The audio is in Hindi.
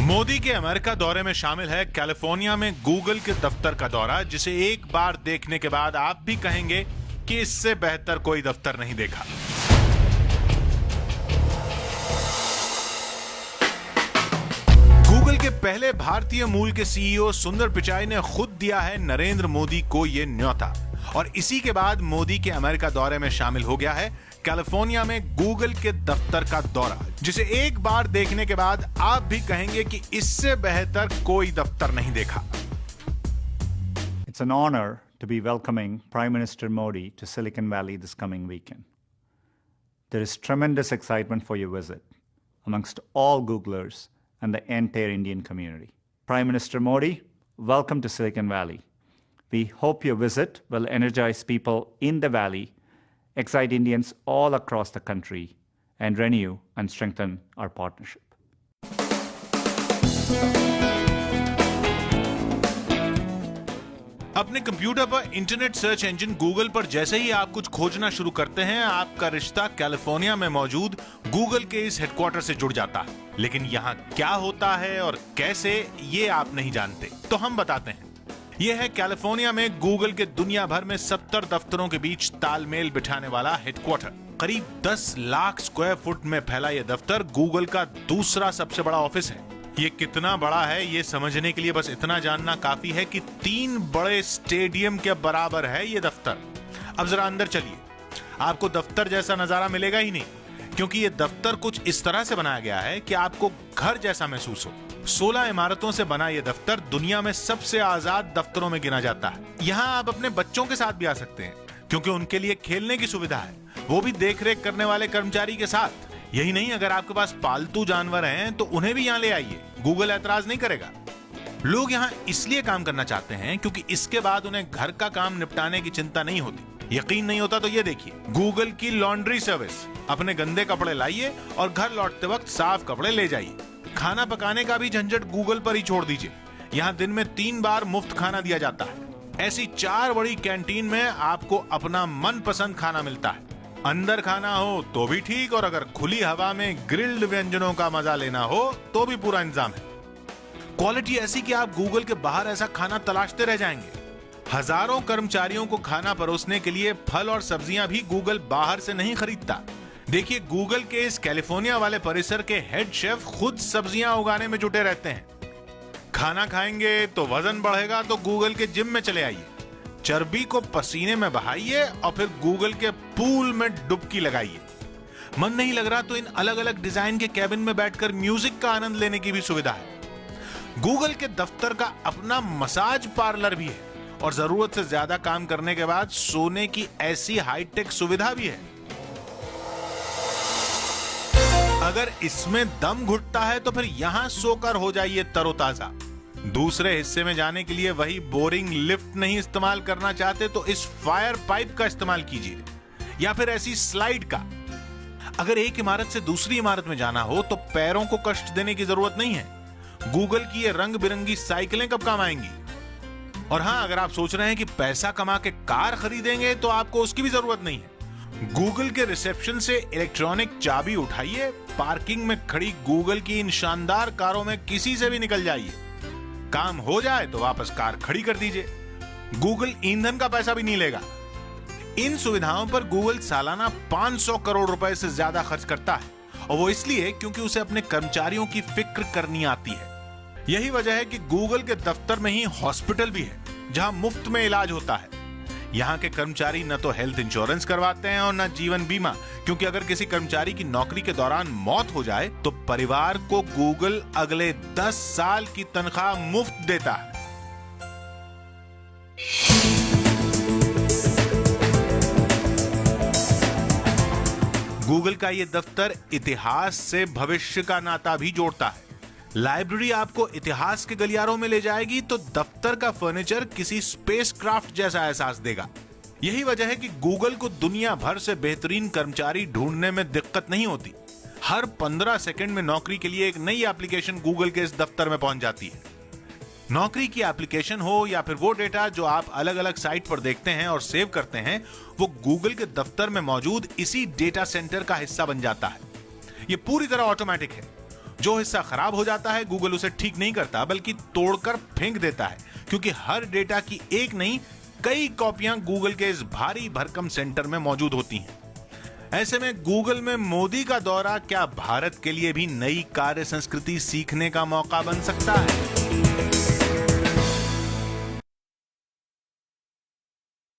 मोदी के अमेरिका दौरे में शामिल है कैलिफोर्निया में गूगल के दफ्तर का दौरा, जिसे एक बार देखने के बाद आप भी कहेंगे कि इससे बेहतर कोई दफ्तर नहीं देखा। गूगल के पहले भारतीय मूल के सीईओ सुंदर पिचाई ने खुद दिया है नरेंद्र मोदी को यह न्योता, और इसी के बाद मोदी के अमेरिका दौरे में शामिल हो गया है कैलिफोर्निया में गूगल के दफ्तर का दौरा, जिसे एक बार देखने के बाद आप भी कहेंगे कि इससे बेहतर कोई दफ्तर नहीं देखा। It's an honor to be welcoming Prime Minister Modi to Silicon Valley this coming weekend. There is tremendous excitement for your visit amongst all Googlers and the entire Indian community. Prime Minister Modi, welcome to Silicon Valley. We hope your visit will energize people in the Valley, excite Indians all across the country, and renew and strengthen our partnership. अपने कंप्यूटर पर इंटरनेट सर्च इंजन गूगल पर जैसे ही आप कुछ खोजना शुरू करते हैं, आपका रिश्ता कैलिफोर्निया में मौजूद गूगल के इस हेडक्वार्टर से जुड़ जाता है। लेकिन यहाँ क्या होता है और कैसे, ये आप नहीं जानते, तो हम बताते हैं। यह है कैलिफोर्निया में गूगल के दुनिया भर में 70 दफ्तरों के बीच तालमेल बिठाने वाला हेडक्वार्टर। करीब 10 लाख स्क्वायर फुट में फैला यह दफ्तर गूगल का दूसरा सबसे बड़ा ऑफिस है। ये कितना बड़ा है, ये समझने के लिए बस इतना जानना काफी है कि 3 बड़े स्टेडियम के बराबर है ये दफ्तर। अब जरा अंदर चलिए, आपको दफ्तर जैसा नजारा मिलेगा ही नहीं, क्योंकि ये दफ्तर कुछ इस तरह से बनाया गया है कि आपको घर जैसा महसूस हो। 16 इमारतों से बना यह दफ्तर दुनिया में सबसे आजाद दफ्तरों में गिना जाता है। यहाँ आप अपने बच्चों के साथ भी आ सकते हैं, क्योंकि उनके लिए खेलने की सुविधा है, वो भी देखरेख करने वाले कर्मचारी के साथ। यही नहीं, अगर आपके पास पालतू जानवर हैं तो उन्हें भी यहाँ ले आइए, गूगल ऐतराज नहीं करेगा। लोग यहाँ इसलिए काम करना चाहते हैं क्योंकि इसके बाद उन्हें घर का काम निपटाने की चिंता नहीं होती। यकीन नहीं होता तो ये देखिए, गूगल की लॉन्ड्री सर्विस। अपने गंदे कपड़े लाइए और घर लौटते वक्त साफ कपड़े ले जाइए। खाना पकाने का भी झंझट गूगल पर ही छोड़ दीजिए, यहाँ दिन में 3 बार मुफ्त खाना दिया जाता है। ऐसी 4 बड़ी कैंटीन में आपको अपना मनपसंद खाना मिलता है। अंदर खाना हो तो भी ठीक, और अगर खुली हवा में ग्रिल्ड व्यंजनों का मजा लेना हो तो भी पूरा इंतजाम है। क्वालिटी ऐसी कि आप गूगल के बाहर ऐसा खाना तलाशते रह जाएंगे। हजारों कर्मचारियों को खाना परोसने के लिए फल और सब्जियां भी गूगल बाहर से नहीं खरीदता। देखिए, गूगल के इस कैलिफोर्निया वाले परिसर के हेड शेफ खुद सब्जियां उगाने में जुटे रहते हैं। खाना खाएंगे तो वजन बढ़ेगा तो गूगल के जिम में चले आइए, चर्बी को पसीने में बहाइए और फिर गूगल के पूल में डुबकी लगाइए। मन नहीं लग रहा तो इन अलग अलग डिजाइन के कैबिन में बैठकर म्यूजिक का आनंद लेने की भी सुविधा है। गूगल के दफ्तर का अपना मसाज पार्लर भी है, और जरूरत से ज्यादा काम करने के बाद सोने की ऐसी हाईटेक सुविधा भी है। अगर इसमें दम घुटता है तो फिर यहां सोकर हो जाइए तरोताजा। दूसरे हिस्से में जाने के लिए वही बोरिंग लिफ्ट नहीं इस्तेमाल करना चाहते तो इस फायर पाइप का इस्तेमाल कीजिए, या फिर ऐसी स्लाइड का। अगर एक इमारत से दूसरी इमारत में जाना हो तो पैरों को कष्ट देने की जरूरत नहीं है। गूगल की ये रंग बिरंगी साइकिलें कब काम आएंगी। और हां, अगर आप सोच रहे हैं कि पैसा कमा के कार खरीदेंगे तो आपको उसकी भी जरूरत नहीं है। गूगल के रिसेप्शन से इलेक्ट्रॉनिक चाबी उठाइए, पार्किंग में खड़ी गूगल की इन शानदार कारों में किसी से भी निकल जाइए। काम हो जाए तो वापस कार खड़ी कर दीजिए, गूगल ईंधन का पैसा भी नहीं लेगा। इन सुविधाओं पर गूगल सालाना 500 करोड़ रुपए से ज्यादा खर्च करता है, और वो इसलिए क्योंकि उसे अपने कर्मचारियों की फिक्र करनी आती है। यही वजह है कि गूगल के दफ्तर में ही हॉस्पिटल भी है, जहां मुफ्त में इलाज होता है। यहाँ के कर्मचारी न तो हेल्थ इंश्योरेंस करवाते हैं और न जीवन बीमा, क्योंकि अगर किसी कर्मचारी की नौकरी के दौरान मौत हो जाए तो परिवार को गूगल अगले 10 साल की तनख्वाह मुफ्त देता है। गूगल का यह दफ्तर इतिहास से भविष्य का नाता भी जोड़ता है। लाइब्रेरी आपको इतिहास के गलियारों में ले जाएगी तो दफ्तर का फर्नीचर किसी स्पेसक्राफ्ट जैसा एहसास देगा। यही वजह है कि गूगल को दुनिया भर से बेहतरीन कर्मचारी ढूंढने में दिक्कत नहीं होती। हर 15 सेकंड में नौकरी के लिए एक नई एप्लीकेशन गूगल के इस दफ्तर में पहुंच जाती है। नौकरी की एप्लीकेशन हो या फिर वो डेटा जो आप अलग अलग साइट पर देखते हैं और सेव करते हैं, वो गूगल के दफ्तर में मौजूद इसी डेटा सेंटर का हिस्सा बन जाता है। ये पूरी तरह ऑटोमेटिक है। जो हिस्सा खराब हो जाता है गूगल उसे ठीक नहीं करता बल्कि तोड़कर फेंक देता है, क्योंकि हर डेटा की एक नहीं कई कॉपियां गूगल के इस भारी भरकम सेंटर में मौजूद होती हैं। ऐसे में गूगल में मोदी का दौरा क्या भारत के लिए भी नई कार्य संस्कृति सीखने का मौका बन सकता है?